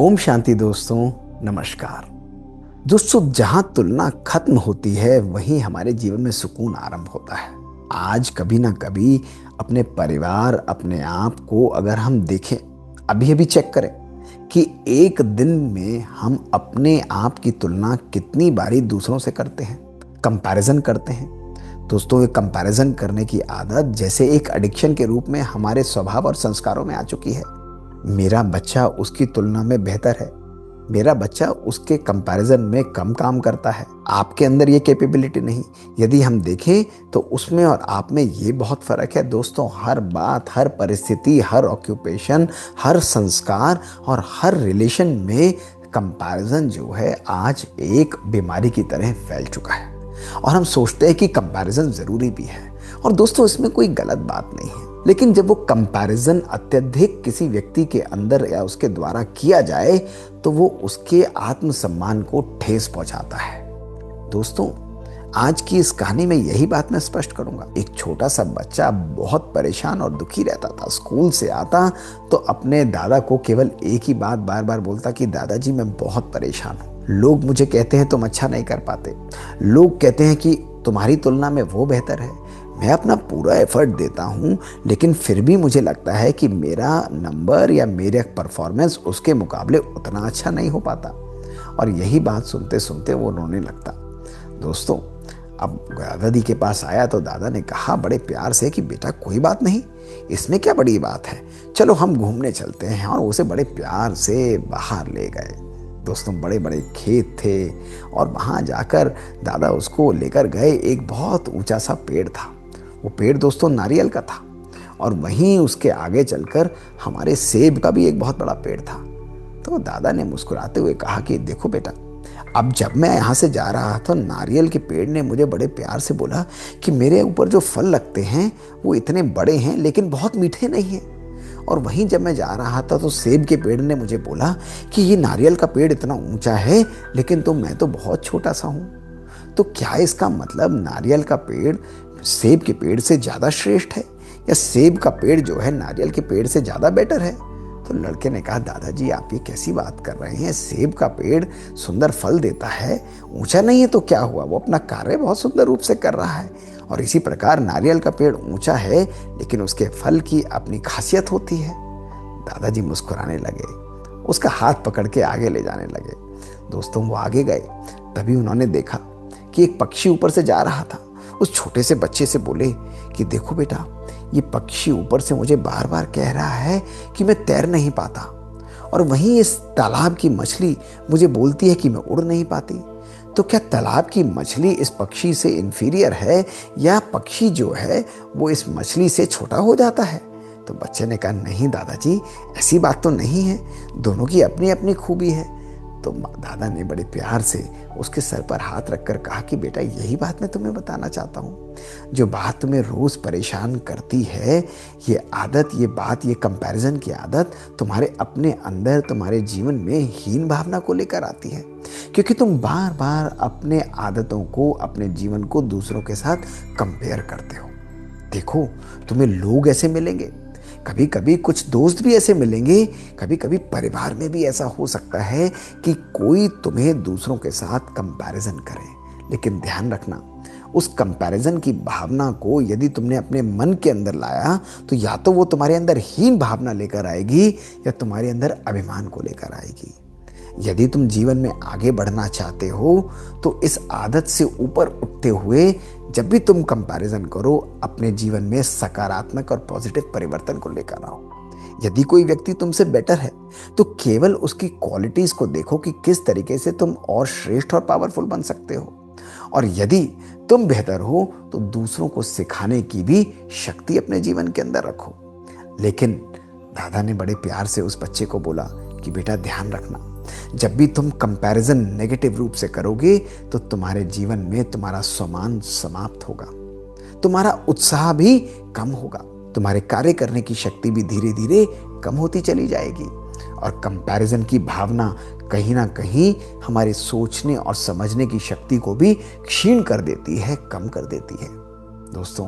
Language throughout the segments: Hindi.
ओम शांति दोस्तों। नमस्कार दोस्तों, जहां तुलना खत्म होती है वहीं हमारे जीवन में सुकून आरंभ होता है। आज कभी ना कभी अपने परिवार, अपने आप को अगर हम देखें, अभी अभी चेक करें कि एक दिन में हम अपने आप की तुलना कितनी बारी दूसरों से करते हैं, कंपैरिजन करते हैं। दोस्तों, ये कंपैरिजन करने की आदत जैसे एक एडिक्शन के रूप में हमारे स्वभाव और संस्कारों में आ चुकी है। मेरा बच्चा उसकी तुलना में बेहतर है, मेरा बच्चा उसके कंपैरिजन में कम काम करता है, आपके अंदर ये कैपेबिलिटी नहीं। यदि हम देखें तो उसमें और आप में ये बहुत फर्क है। दोस्तों, हर बात, हर परिस्थिति, हर ऑक्यूपेशन, हर संस्कार और हर रिलेशन में कंपैरिजन जो है आज एक बीमारी की तरह फैल चुका है। और हम सोचते हैं कि कंपैरिजन जरूरी भी है, और दोस्तों इसमें कोई गलत बात नहीं है। लेकिन जब वो कंपैरिजन अत्यधिक किसी व्यक्ति के अंदर या उसके द्वारा किया जाए तो वो उसके आत्मसम्मान को ठेस पहुंचाता है। दोस्तों, आज की इस कहानी में यही बात मैं स्पष्ट करूंगा। एक छोटा सा बच्चा बहुत परेशान और दुखी रहता था। स्कूल से आता तो अपने दादा को केवल एक ही बात बार बार बोलता कि दादाजी मैं बहुत परेशान हूं। लोग मुझे कहते हैं तुम अच्छा नहीं कर पाते, लोग कहते हैं कि तुम्हारी तुलना में वो बेहतर है। मैं अपना पूरा एफर्ट देता हूँ, लेकिन फिर भी मुझे लगता है कि मेरा नंबर या मेरा परफॉर्मेंस उसके मुकाबले उतना अच्छा नहीं हो पाता। और यही बात सुनते सुनते वो रोने लगता। दोस्तों, अब दादाजी के पास आया तो दादा ने कहा बड़े प्यार से कि बेटा कोई बात नहीं, इसमें क्या बड़ी बात है, चलो हम घूमने चलते हैं। और उसे बड़े प्यार से बाहर ले गए। दोस्तों, बड़े बड़े खेत थे और वहाँ जाकर दादा उसको लेकर गए। एक बहुत ऊंचा सा पेड़ था। वो पेड़ दोस्तों नारियल का था, और वहीं उसके आगे चलकर हमारे सेब का भी एक बहुत बड़ा पेड़ था। तो दादा ने मुस्कुराते हुए कहा कि देखो बेटा, अब जब मैं यहाँ से जा रहा था नारियल के पेड़ ने मुझे बड़े प्यार से बोला कि मेरे ऊपर जो फल लगते हैं वो इतने बड़े हैं लेकिन बहुत मीठे नहीं हैं। और वहीं जब मैं जा रहा था तो सेब के पेड़ ने मुझे बोला कि ये नारियल का पेड़ इतना ऊंचा है लेकिन मैं तो बहुत छोटा सा हूँ। तो क्या इसका मतलब नारियल का पेड़ सेब के पेड़ से ज़्यादा श्रेष्ठ है, या सेब का पेड़ जो है नारियल के पेड़ से ज़्यादा बेटर है? तो लड़के ने कहा दादाजी आप ये कैसी बात कर रहे हैं, सेब का पेड़ सुंदर फल देता है, ऊंचा नहीं है तो क्या हुआ, वो अपना कार्य बहुत सुंदर रूप से कर रहा है। और इसी प्रकार नारियल का पेड़ ऊंचा है लेकिन उसके फल की अपनी खासियत होती है। दादाजी मुस्कुराने लगे, उसका हाथ पकड़ के आगे ले जाने लगे। दोस्तों, वो आगे गए, तभी उन्होंने देखा कि एक पक्षी ऊपर से जा रहा था। उस छोटे से बच्चे से बोले कि देखो बेटा, ये पक्षी ऊपर से मुझे बार बार कह रहा है कि मैं तैर नहीं पाता, और वहीं इस तालाब की मछली मुझे बोलती है कि मैं उड़ नहीं पाती। तो क्या तालाब की मछली इस पक्षी से इंफीरियर है, या पक्षी जो है वो इस मछली से छोटा हो जाता है? तो बच्चे ने कहा नहीं दादाजी, ऐसी बात तो नहीं है, दोनों की अपनी अपनी खूबी है। तो दादा ने बड़े प्यार से उसके सर पर हाथ रखकर कहा कि बेटा यही बात मैं तुम्हें बताना चाहता हूँ। जो बात तुम्हें रोज परेशान करती है, ये आदत, ये बात, ये कंपैरिजन की आदत तुम्हारे अपने अंदर, तुम्हारे जीवन में हीन भावना को लेकर आती है, क्योंकि तुम बार बार अपने आदतों को, अपने जीवन को दूसरों के साथ कंपेयर करते हो। देखो, तुम्हें लोग ऐसे मिलेंगे, कभी कभी कुछ दोस्त भी ऐसे मिलेंगे, कभी कभी परिवार में भी ऐसा हो सकता है कि कोई तुम्हें दूसरों के साथ कंपैरिजन करे। लेकिन ध्यान रखना, उस कंपैरिजन की भावना को यदि तुमने अपने मन के अंदर लाया तो या तो वो तुम्हारे अंदर हीन भावना लेकर आएगी या तुम्हारे अंदर अभिमान को लेकर आएगी। यदि तुम जीवन में आगे बढ़ना चाहते हो तो इस आदत से ऊपर उठते हुए जब भी तुम कंपैरिजन करो, अपने जीवन में सकारात्मक और पॉजिटिव परिवर्तन को लेकर आओ। यदि कोई व्यक्ति तुमसे बेटर है तो केवल उसकी क्वालिटीज को देखो कि किस तरीके से तुम और श्रेष्ठ और पावरफुल बन सकते हो। और यदि तुम बेहतर हो तो दूसरों को सिखाने की भी शक्ति अपने जीवन के अंदर रखो। लेकिन दादा ने बड़े प्यार से उस बच्चे को बोला कि बेटा ध्यान रखना, जब भी तुम कंपैरिजन नेगेटिव रूप से करोगे तो तुम्हारे जीवन में तुम्हारा सम्मान समाप्त होगा, तुम्हारा उत्साह भी कम होगा, तुम्हारे कार्य करने की शक्ति भी धीरे धीरे कम होती चली जाएगी। और कंपैरिजन की भावना कहीं ना कहीं हमारे सोचने और समझने की शक्ति को भी क्षीण कर देती है, कम कर देती है। दोस्तों,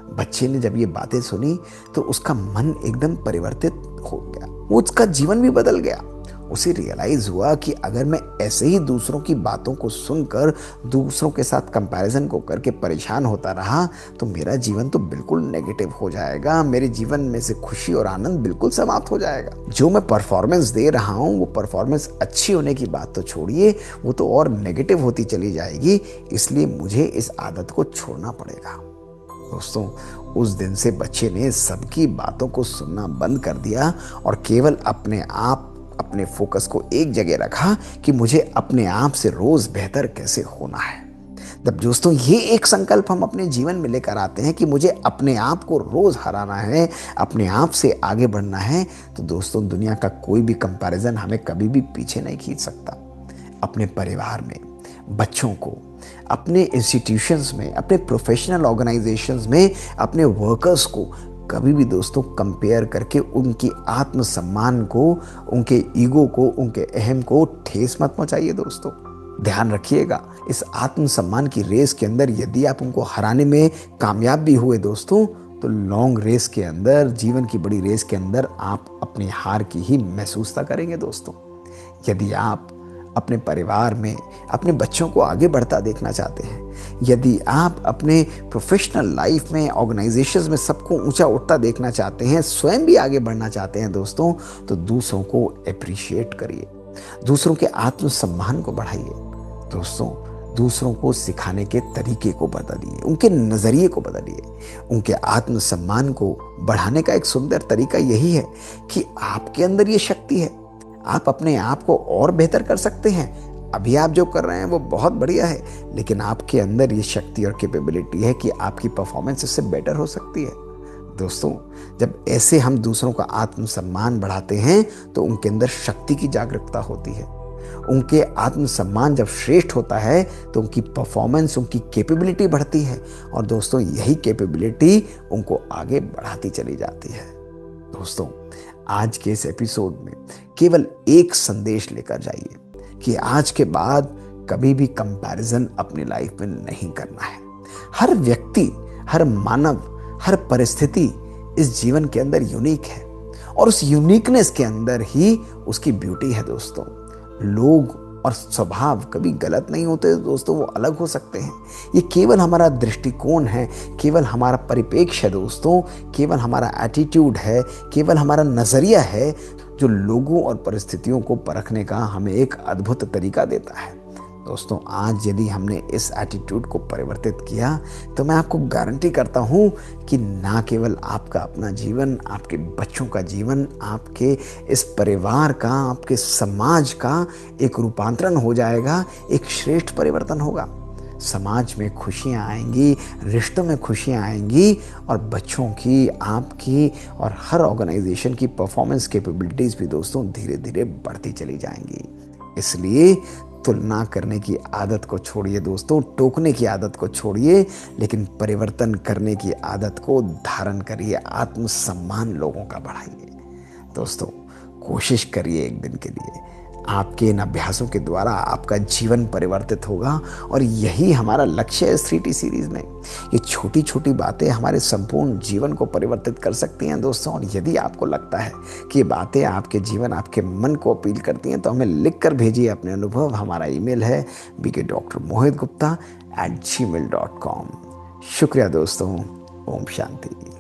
बच्चे ने जब ये बातें सुनी तो उसका मन एकदम परिवर्तित हो गया, वो उसका जीवन भी बदल गया। उसे रियलाइज हुआ कि अगर मैं ऐसे ही दूसरों की बातों को सुनकर दूसरों के साथ कंपैरिजन को करके परेशान होता रहा तो मेरा जीवन तो बिल्कुल नेगेटिव हो जाएगा, मेरे जीवन में से खुशी और आनंद बिल्कुल समाप्त हो जाएगा। जो मैं परफॉर्मेंस दे रहा हूँ वो परफॉर्मेंस अच्छी होने की बात तो छोड़िए, वो तो और नेगेटिव होती चली जाएगी। इसलिए मुझे इस आदत को छोड़ना पड़ेगा। दोस्तों, उस दिन से बच्चे ने सबकी बातों को सुनना बंद कर दिया और केवल अपने फोकस को एक जगह रखा कि मुझे अपने आप से रोज बेहतर कैसे होना है। तब दोस्तों ये एक संकल्प हम अपने जीवन में लेकर आते हैं कि मुझे अपने आप को रोज हराना है, अपने आप से आगे बढ़ना है, तो दोस्तों दुनिया का कोई भी कंपैरिजन हमें कभी भी पीछे नहीं खींच सकता। अपने परिवार में बच्चों को, अपने इंस्टीट्यूशंस में, अपने प्रोफेशनल ऑर्गेनाइजेशंस में, अपने वर्कर्स को कभी भी दोस्तों कंपेयर करके उनकी आत्मसम्मान को, उनके ईगो को, उनके अहम को ठेस मत पहुंचाइए। दोस्तों ध्यान रखिएगा, इस आत्मसम्मान की रेस के अंदर यदि आप उनको हराने में कामयाब भी हुए दोस्तों, तो लॉन्ग रेस के अंदर, जीवन की बड़ी रेस के अंदर आप अपनी हार की ही महसूसता करेंगे। दोस्तों यदि आप अपने परिवार में अपने बच्चों को आगे बढ़ता देखना चाहते हैं, यदि आप अपने प्रोफेशनल लाइफ में, ऑर्गेनाइजेशंस में सबको ऊंचा उठता देखना चाहते हैं, स्वयं भी आगे बढ़ना चाहते हैं दोस्तों, तो दूसरों को अप्रिशिएट करिए, दूसरों के आत्मसम्मान को बढ़ाइए। दोस्तों दूसरों को सिखाने के तरीके को बदलिए, उनके नजरिए को बदलिए। उनके आत्मसम्मान को बढ़ाने का एक सुंदर तरीका यही है कि आपके अंदर ये शक्ति है, आप अपने आप को और बेहतर कर सकते हैं। अभी आप जो कर रहे हैं वो बहुत बढ़िया है, लेकिन आपके अंदर ये शक्ति और कैपेबिलिटी है कि आपकी परफॉर्मेंस इससे बेटर हो सकती है। दोस्तों जब ऐसे हम दूसरों का आत्मसम्मान बढ़ाते हैं तो उनके अंदर शक्ति की जागरूकता होती है। उनके आत्मसम्मान जब श्रेष्ठ होता है तो उनकी परफॉर्मेंस, उनकी कैपेबिलिटी बढ़ती है, और दोस्तों यही कैपेबिलिटी उनको आगे बढ़ाती चली जाती है। दोस्तों आज के इस एपिसोड में केवल एक संदेश लेकर जाइए कि आज के बाद कभी भी कंपैरिजन अपनी लाइफ में नहीं करना है। हर व्यक्ति, हर मानव, हर परिस्थिति इस जीवन के अंदर यूनिक है, और उस यूनिकनेस के अंदर ही उसकी ब्यूटी है। दोस्तों लोग और स्वभाव कभी गलत नहीं होते दोस्तों, वो अलग हो सकते हैं। ये केवल हमारा दृष्टिकोण है, केवल हमारा परिप्रेक्ष्य है दोस्तों, केवल हमारा एटीट्यूड है, केवल हमारा नजरिया है जो लोगों और परिस्थितियों को परखने का हमें एक अद्भुत तरीका देता है। दोस्तों आज यदि हमने इस एटीट्यूड को परिवर्तित किया तो मैं आपको गारंटी करता हूँ कि ना केवल आपका अपना जीवन, आपके बच्चों का जीवन, आपके इस परिवार का, आपके समाज का एक रूपांतरण हो जाएगा, एक श्रेष्ठ परिवर्तन होगा। समाज में खुशियाँ आएंगी, रिश्तों में खुशियाँ आएंगी, और बच्चों की, आपकी और हर ऑर्गेनाइजेशन की परफॉर्मेंस कैपेबिलिटीज़ भी दोस्तों धीरे धीरे बढ़ती चली जाएंगी। इसलिए तुलना करने की आदत को छोड़िए दोस्तों, टोकने की आदत को छोड़िए, लेकिन परिवर्तन करने की आदत को धारण करिए, आत्मसम्मान लोगों का बढ़ाइए। दोस्तों कोशिश करिए एक दिन के लिए, आपके इन अभ्यासों के द्वारा आपका जीवन परिवर्तित होगा, और यही हमारा लक्ष्य है इस 3T सीरीज में। ये छोटी छोटी बातें हमारे संपूर्ण जीवन को परिवर्तित कर सकती हैं दोस्तों। और यदि आपको लगता है कि ये बातें आपके जीवन, आपके मन को अपील करती हैं तो हमें लिख कर भेजिए अपने अनुभव। हमारा ईमेल है bkdrmohitgupta@gmail.com। शुक्रिया दोस्तों। ओम शांति।